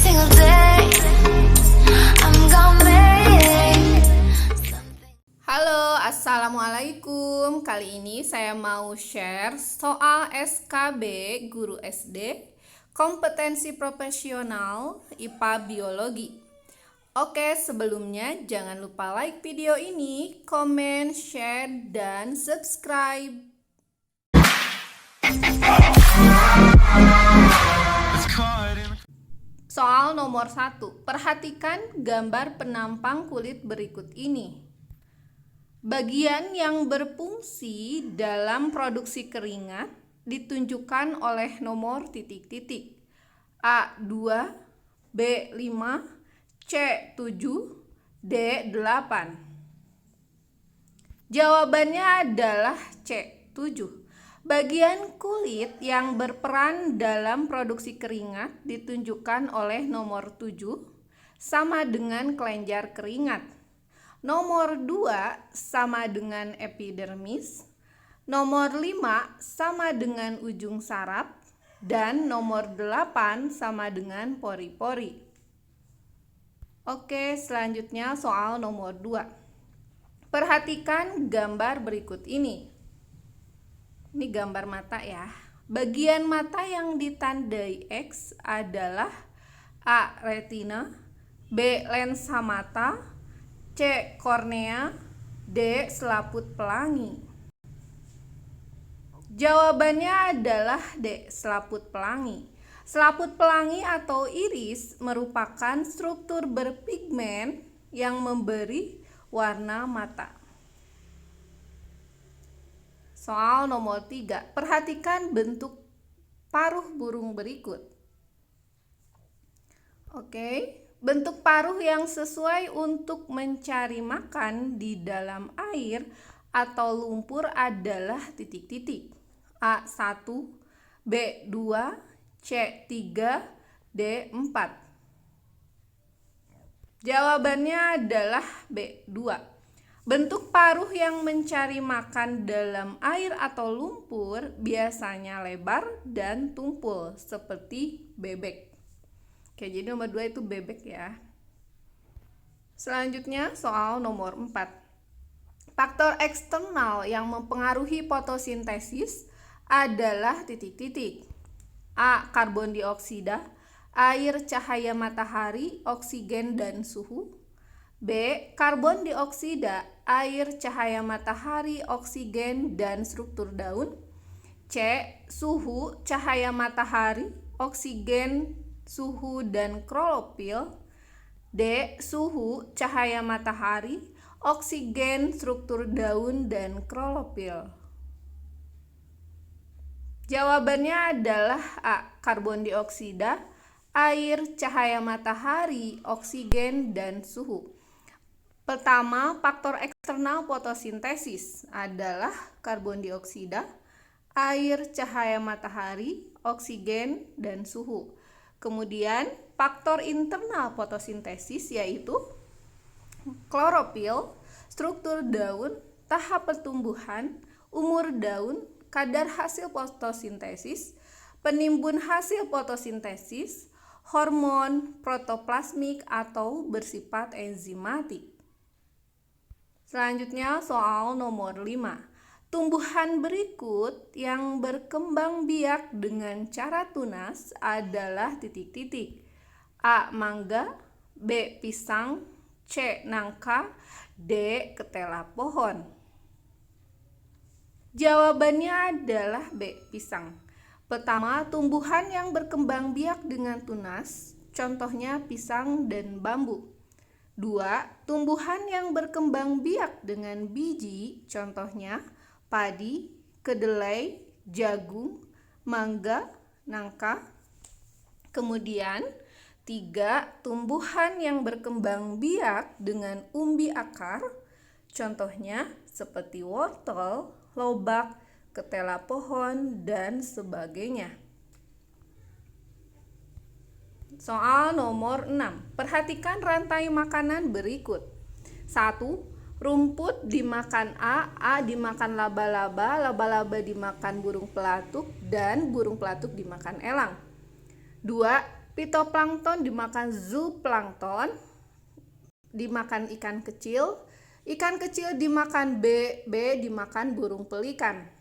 single day. I'm gonna make something. Halo, assalamualaikum. Kali ini saya mau share soal SKB Guru SD Kompetensi Profesional IPA Biologi. Oke, sebelumnya jangan lupa like video ini, komen, share, dan subscribe. Soal nomor 1. Perhatikan gambar penampang kulit berikut ini. Bagian yang berfungsi dalam produksi keringat ditunjukkan oleh nomor titik-titik. A2, B5, C7, D8. Jawabannya adalah C7. Bagian kulit yang berperan dalam produksi keringat ditunjukkan oleh nomor 7 sama dengan kelenjar keringat. Nomor 2 sama dengan epidermis. Nomor 5 sama dengan ujung saraf. Dan nomor 8 sama dengan pori-pori. Oke, selanjutnya soal nomor 2. Perhatikan gambar berikut ini. Ini gambar mata ya. Bagian mata yang ditandai X adalah A. Retina, B. lensa mata, C. kornea, D. selaput pelangi. Jawabannya adalah D. selaput pelangi. Selaput pelangi atau iris merupakan struktur berpigmen yang memberi warna mata. Soal nomor 3. Perhatikan bentuk paruh burung berikut. Oke, bentuk paruh yang sesuai untuk mencari makan di dalam air atau lumpur adalah titik-titik. A1, B2, C3, D4. Jawabannya adalah B2. Bentuk paruh yang mencari makan dalam air atau lumpur biasanya lebar dan tumpul seperti bebek. Oke, jadi nomor 2 itu bebek ya. Selanjutnya soal nomor 4. Faktor eksternal yang mempengaruhi fotosintesis adalah titik-titik. A. Karbon dioksida, air, cahaya matahari, oksigen, dan suhu. B. Karbon dioksida, air, cahaya matahari, oksigen, dan struktur daun. C. Suhu, cahaya matahari, oksigen, suhu, dan klorofil. D. Suhu, cahaya matahari, oksigen, struktur daun, dan klorofil. Jawabannya adalah A. Karbon dioksida, air, cahaya matahari, oksigen, dan suhu. Pertama, faktor eksternal fotosintesis adalah karbon dioksida, air, cahaya matahari, oksigen, dan suhu. Kemudian, faktor internal fotosintesis yaitu klorofil, struktur daun, tahap pertumbuhan, umur daun, kadar hasil fotosintesis, penimbun hasil fotosintesis, hormon, protoplasmik, atau bersifat enzimatik. Selanjutnya soal nomor 5. Tumbuhan berikut yang berkembang biak dengan cara tunas adalah titik-titik. A. Mangga, B. Pisang, C. Nangka, D. Ketela pohon. Jawabannya adalah B. Pisang. Pertama, tumbuhan yang berkembang biak dengan tunas, contohnya pisang dan bambu. 2. Tumbuhan yang berkembang biak dengan biji, contohnya padi, kedelai, jagung, mangga, nangka. Kemudian 3. Tumbuhan yang berkembang biak dengan umbi akar, contohnya seperti wortel, lobak, ketela pohon, dan sebagainya. Soal nomor 6. Perhatikan rantai makanan berikut. 1. Rumput dimakan A dimakan laba-laba, laba-laba dimakan burung pelatuk, dan burung pelatuk dimakan elang. 2. Fitoplankton dimakan zooplankton, dimakan ikan kecil dimakan B dimakan burung pelikan.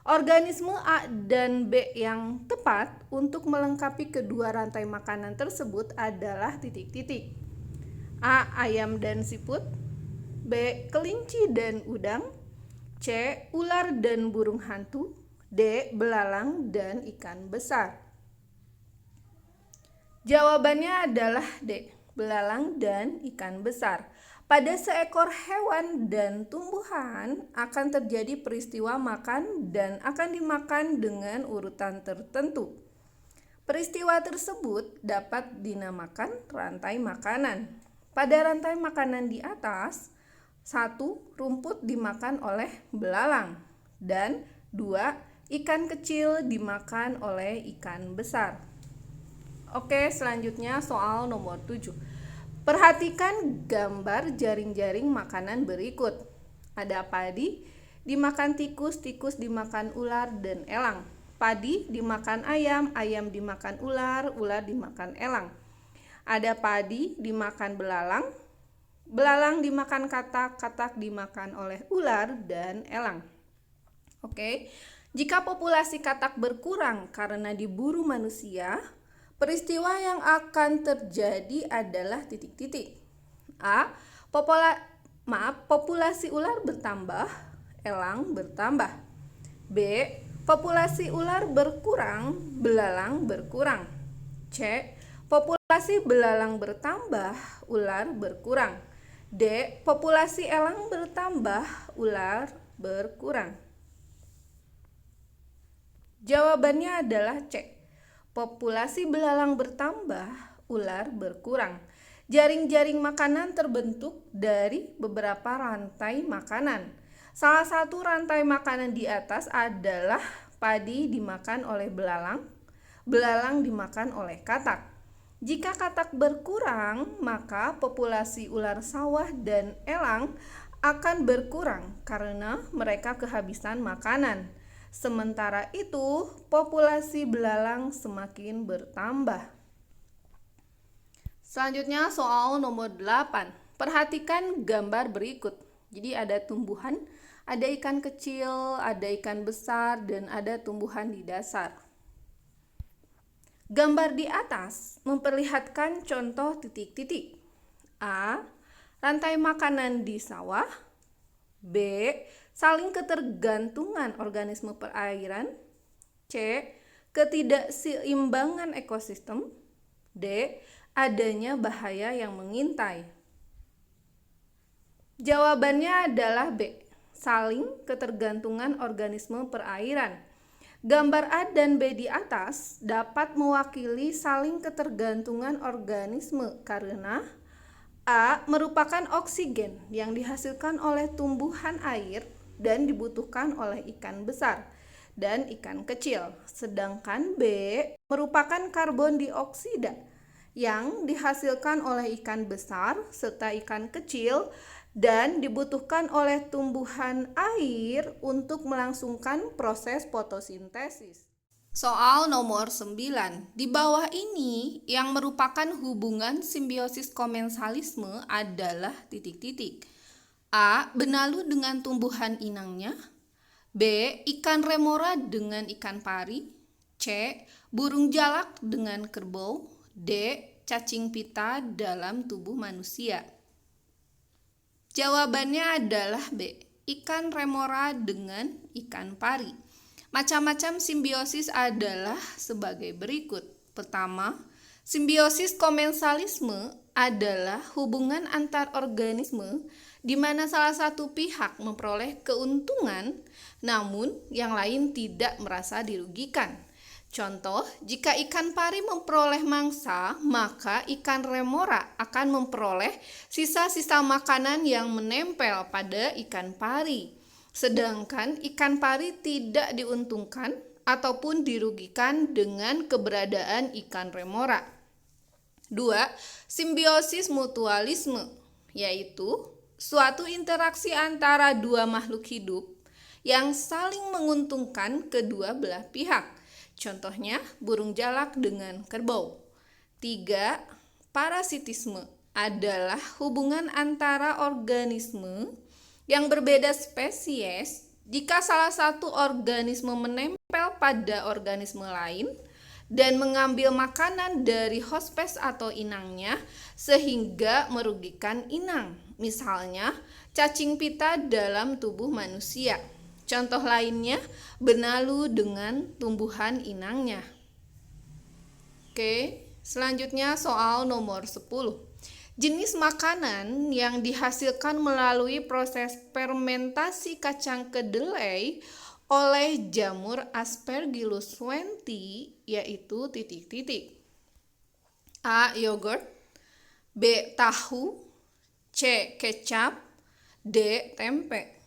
Organisme A dan B yang tepat untuk melengkapi kedua rantai makanan tersebut adalah titik-titik. A. Ayam dan siput. B. Kelinci dan udang. C. Ular dan burung hantu. D. Belalang dan ikan besar. Jawabannya adalah D. Belalang dan ikan besar. Pada seekor hewan dan tumbuhan akan terjadi peristiwa makan dan akan dimakan dengan urutan tertentu. Peristiwa tersebut dapat dinamakan rantai makanan. Pada rantai makanan di atas, 1. Rumput dimakan oleh belalang, dan 2. Ikan kecil dimakan oleh ikan besar. Oke, selanjutnya soal nomor 7. Perhatikan gambar jaring-jaring makanan berikut. Ada padi dimakan tikus, tikus dimakan ular dan elang. Padi dimakan ayam, ayam dimakan ular, ular dimakan elang. Ada padi dimakan belalang, belalang dimakan katak, katak dimakan oleh ular dan elang. Oke, jika populasi katak berkurang karena diburu manusia, peristiwa yang akan terjadi adalah titik-titik. A. Populasi ular bertambah, elang bertambah. B. Populasi ular berkurang, belalang berkurang. C. Populasi belalang bertambah, ular berkurang. D. Populasi elang bertambah, ular berkurang. Jawabannya adalah C. Populasi belalang bertambah, ular berkurang. Jaring-jaring makanan terbentuk dari beberapa rantai makanan. Salah satu rantai makanan di atas adalah padi dimakan oleh belalang, belalang dimakan oleh katak. Jika katak berkurang, maka populasi ular sawah dan elang akan berkurang karena mereka kehabisan makanan. Sementara itu, populasi belalang semakin bertambah. Selanjutnya soal nomor 8. Perhatikan gambar berikut. Jadi ada tumbuhan, ada ikan kecil, ada ikan besar, dan ada tumbuhan di dasar. Gambar di atas memperlihatkan contoh titik-titik. A. Rantai makanan di sawah. B. Saling ketergantungan organisme perairan. C. Ketidakseimbangan ekosistem. D. Adanya bahaya yang mengintai. Jawabannya adalah B. Saling ketergantungan organisme perairan. Gambar A dan B di atas dapat mewakili saling ketergantungan organisme karena A. Merupakan oksigen yang dihasilkan oleh tumbuhan air dan dibutuhkan oleh ikan besar dan ikan kecil. Sedangkan B. Merupakan karbon dioksida yang dihasilkan oleh ikan besar serta ikan kecil dan dibutuhkan oleh tumbuhan air untuk melangsungkan proses fotosintesis. Soal nomor 9. Di bawah ini yang merupakan hubungan simbiosis komensalisme adalah titik-titik. A. Benalu dengan tumbuhan inangnya. B. Ikan remora dengan ikan pari. C. Burung jalak dengan kerbau. D. Cacing pita dalam tubuh manusia. Jawabannya adalah B. Ikan remora dengan ikan pari. Macam-macam simbiosis adalah sebagai berikut. Pertama, simbiosis komensalisme adalah hubungan antar organisme di mana salah satu pihak memperoleh keuntungan, namun yang lain tidak merasa dirugikan. Contoh, jika ikan pari memperoleh mangsa, maka ikan remora akan memperoleh sisa-sisa makanan yang menempel pada ikan pari. Sedangkan ikan pari tidak diuntungkan ataupun dirugikan dengan keberadaan ikan remora. 2. Simbiosis mutualisme, yaitu suatu interaksi antara dua makhluk hidup yang saling menguntungkan kedua belah pihak. Contohnya burung jalak dengan kerbau. 3. Parasitisme adalah hubungan antara organisme yang berbeda spesies jika salah satu organisme menempel pada organisme lain dan mengambil makanan dari hospes atau inangnya sehingga merugikan inang. Misalnya, cacing pita dalam tubuh manusia. Contoh lainnya, benalu dengan tumbuhan inangnya. Oke, selanjutnya soal nomor 10. Jenis makanan yang dihasilkan melalui proses fermentasi kacang kedelai oleh jamur Aspergillus swenti yaitu titik-titik. A. Yogurt, B. Tahu, C. Kecap, D. Tempe.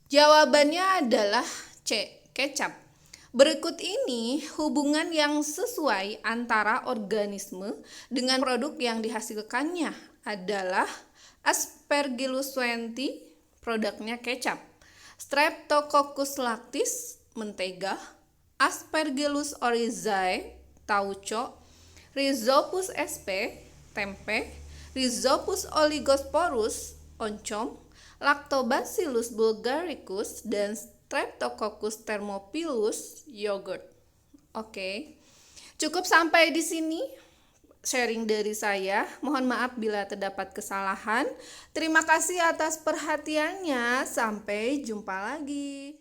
Jawabannya adalah C. Kecap. Berikut ini hubungan yang sesuai antara organisme dengan produk yang dihasilkannya adalah Aspergillus swenti, produknya kecap. Streptococcus lactis, mentega. Aspergillus oryzae, tauco. Rhizopus sp, tempe. Rhizopus oligosporus, oncom. Lactobacillus bulgaricus dan Streptococcus thermophilus, yogurt. Oke. Cukup sampai di sini sharing dari saya. Mohon maaf bila terdapat kesalahan. Terima kasih atas perhatiannya. Sampai jumpa lagi.